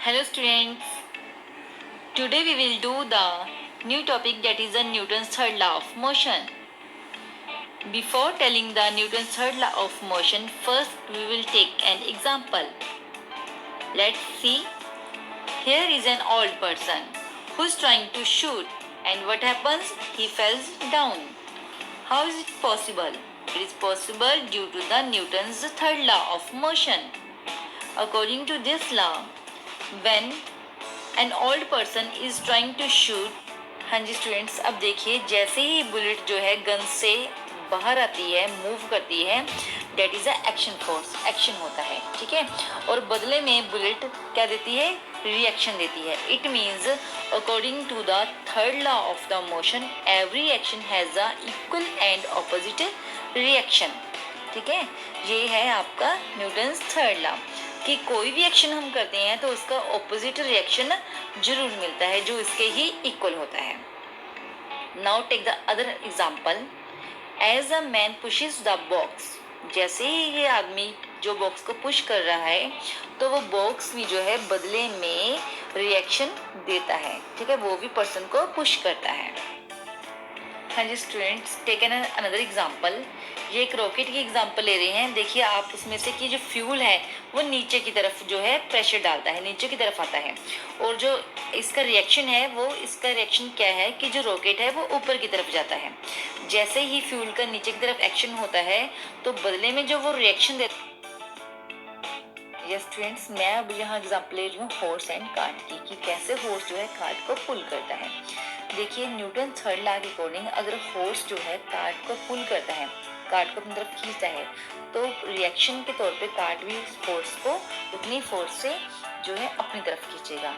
Hello students, today we will do the new topic that is the Newton's third law of motion. Before telling the Newton's third law of motion, first we will take an example. Let's see. Here is an old person who is trying to shoot, and what happens? He falls down. How is it possible? It is possible due to the Newton's third law of motion. According to this law, when an old person is trying to shoot, हाँ जी students, अब देखिए जैसे ही bullet जो है gun से बाहर आती है, मूव करती है, that is a action force, action होता है, ठीक है। और बदले में बुलेट क्या देती है? रिएक्शन देती है। It means according to the third law of the motion, every action has a equal and opposite reaction, ठीक है। ये है आपका न्यूटन्स थर्ड लॉ कि कोई भी एक्शन हम करते हैं तो उसका ऑपोजिट रिएक्शन जरूर मिलता है जो इसके ही इक्वल होता है। Now take the other example. As a man pushes the box, जैसे ही ये आदमी जो बॉक्स को पुश कर रहा है तो वो बॉक्स भी जो है बदले में रिएक्शन देता है, ठीक है, वो भी पर्सन को पुश करता है। हाँ जी students, take an another example. ये एक रॉकेट की एग्जांपल ले रहे हैं। देखिए आप उसमें से कि जो फ्यूल है वो नीचे की तरफ जो है प्रेशर डालता है, नीचे की तरफ आता है, और जो इसका रिएक्शन है वो इसका रिएक्शन क्या है कि जो रॉकेट है वो ऊपर की तरफ जाता है। जैसे ही फ्यूल का नीचे की तरफ एक्शन होता है तो बदले में जो वो रिएक्शन देता है। यस स्टूडेंट्स, मैं अब यहाँ एग्जाम्पल ले रही हूँ हॉर्स एंड कार्ट की कि कैसे हॉर्स जो है कार्ट को पुल करता है। देखिए न्यूटन थर्ड लॉ के अकॉर्डिंग अगर हॉर्स जो है कार्ट को पुल करता है, कार्ट को अपनी तरफ खींचता है, तो रिएक्शन के तौर पे कार्ट भी उस फोर्स को उतनी फोर्स से जो है अपनी तरफ खींचेगा।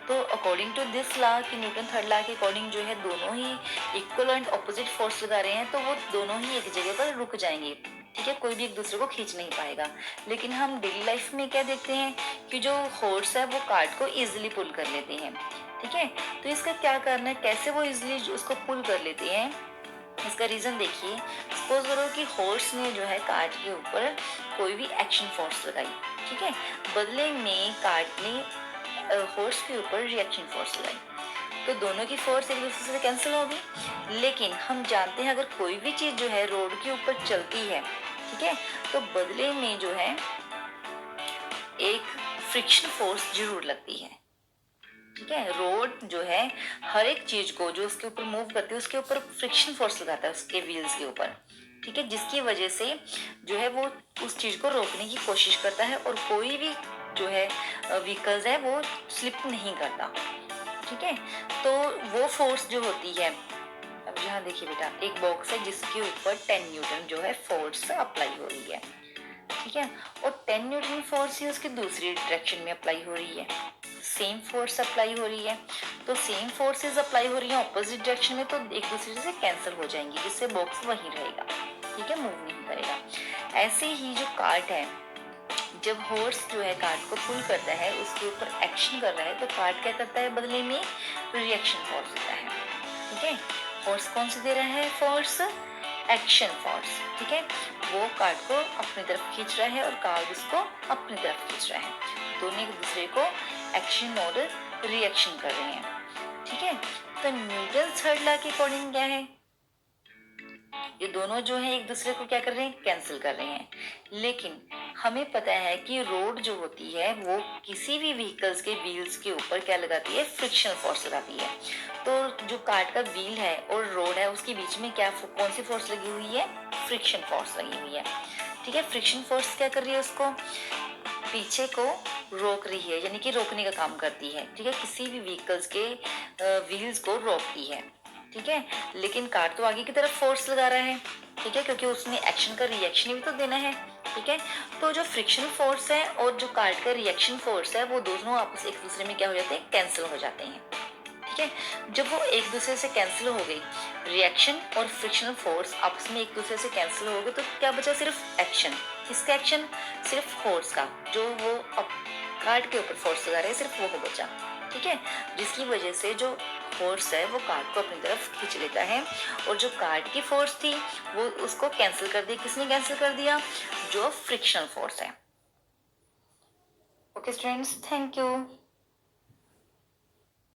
तो अकॉर्डिंग टू दिस लॉ कि न्यूटन थर्ड लॉ के अकॉर्डिंग जो है दोनों ही इक्वल एंड ऑपोजिट फोर्स लगा रहे हैं तो वो दोनों ही एक जगह पर रुक जाएंगे, ठीक है, कोई भी एक दूसरे को खींच नहीं पाएगा। लेकिन हम डेली लाइफ में क्या देखते हैं कि जो हॉर्स है वो कार्ट को इजीली पुल कर लेते हैं, ठीक है। तो इसका क्या करना है, कैसे वो इजीली उसको पुल कर लेते हैं, इसका रीज़न देखिए। सपोज करो कि हॉर्स ने जो है कार्ट के ऊपर कोई भी एक्शन फोर्स लगाई, ठीक है, बदले में कार्ट ने हॉर्स के ऊपर रिएक्शन फोर्स लगाई, तो दोनों की फोर्स एक दूसरे से कैंसिल होगी। लेकिन हम जानते हैं अगर कोई भी चीज़ जो है रोड के ऊपर चलती है, ठीक है, तो बदले में जो है एक फ्रिक्शन फोर्स जरूर लगती है, ठीक है। रोड जो है हर एक चीज को जो उसके ऊपर मूव करती है उसके ऊपर फ्रिक्शन फोर्स लगाता है उसके व्हील्स के ऊपर, ठीक है, जिसकी वजह से जो है वो उस चीज को रोकने की कोशिश करता है और कोई भी जो है व्हीकल्स है वो स्लिप नहीं करता, ठीक है। तो वो फोर्स जो होती है, अब यहाँ देखिए बेटा एक बॉक्स है जिसके ऊपर 10 न्यूटन जो है फोर्स अप्लाई हो रही है, ठीक है, और 10 न्यूटन फोर्स ही उसकी दूसरी डायरेक्शन में अप्लाई हो रही है, सेम फोर्स अप्लाई हो रही है। तो सेम फोर्सेस अप्लाई हो रही है ऑपोजिट डायरेक्शन में तो एक दूसरे से कैंसिल हो जाएंगी, जिससे बॉक्स वहीं रहेगा, ठीक है, मूव नहीं करेगा। ऐसे ही जो कार्ट है, जब हॉर्स जो है कार्ट को पुल करता है उसके ऊपर एक्शन कर रहा है तो कार्ट क्या करता है बदले में रिएक्शन फोर्स देता है, ठीक है। फोर्स कौन सा दे रहा है? फोर्स एक्शन फोर्स, ठीक है, वो कार्ट को अपनी तरफ खींच रहा है और कार्ट उसको अपनी तरफ खींच रहा है, दोनों एक दूसरे को एक्शन और रिएक्शन कर रहे हैं, ठीक है। तो न्यूटन थर्ड लॉ के अकॉर्डिंग क्या है, ये दोनों जो है एक दूसरे को क्या कर रहे हैं? कैंसिल कर रहे हैं। लेकिन हमें पता है कि रोड जो होती है वो किसी भी व्हीकल्स के व्हील्स के ऊपर क्या लगाती है? फ्रिक्शन फोर्स लगाती है। तो जो कार्ट का व्हील है और रोड है उसके बीच में क्या कौन सी फोर्स लगी हुई है? फ्रिक्शन फोर्स लगी हुई है, ठीक है। फ्रिक्शन फोर्स क्या कर रही है? उसको पीछे को रोक रही है, यानी कि रोकने का काम करती है, ठीक है, किसी भी व्हीकल्स के व्हील्स को रोकती है, ठीक है। लेकिन कार तो आगे की तरफ फोर्स लगा रहा है, ठीक है, क्योंकि उसने एक्शन का रिएक्शन भी तो देना है, ठीक है। तो जो फ्रिक्शन फोर्स है और जो कार्ट का रिएक्शन फोर्स है वो दोनों आपस एक दूसरे में क्या हो जाते हैं? कैंसिल हो जाते हैं, ठीक है। जब वो एक दूसरे से कैंसिल हो गई, रिएक्शन और फ्रिक्शनल फोर्स आपस में एक दूसरे से कैंसिल हो गए, तो क्या बचा? सिर्फ एक्शन। किसका एक्शन? सिर्फ फोर्स का, जो वो अब कार्ड के ऊपर फोर्स लगा रहे हैं, सिर्फ वो बचा, ठीक है, जिसकी वजह से जो फोर्स है वो कार्ड को अपनी तरफ खींच लेता है और जो कार्ड की फोर्स थी वो उसको कैंसिल कर दी। किसने कैंसिल कर दिया? जो फ्रिक्शनल फोर्स है। Okay students, thank you.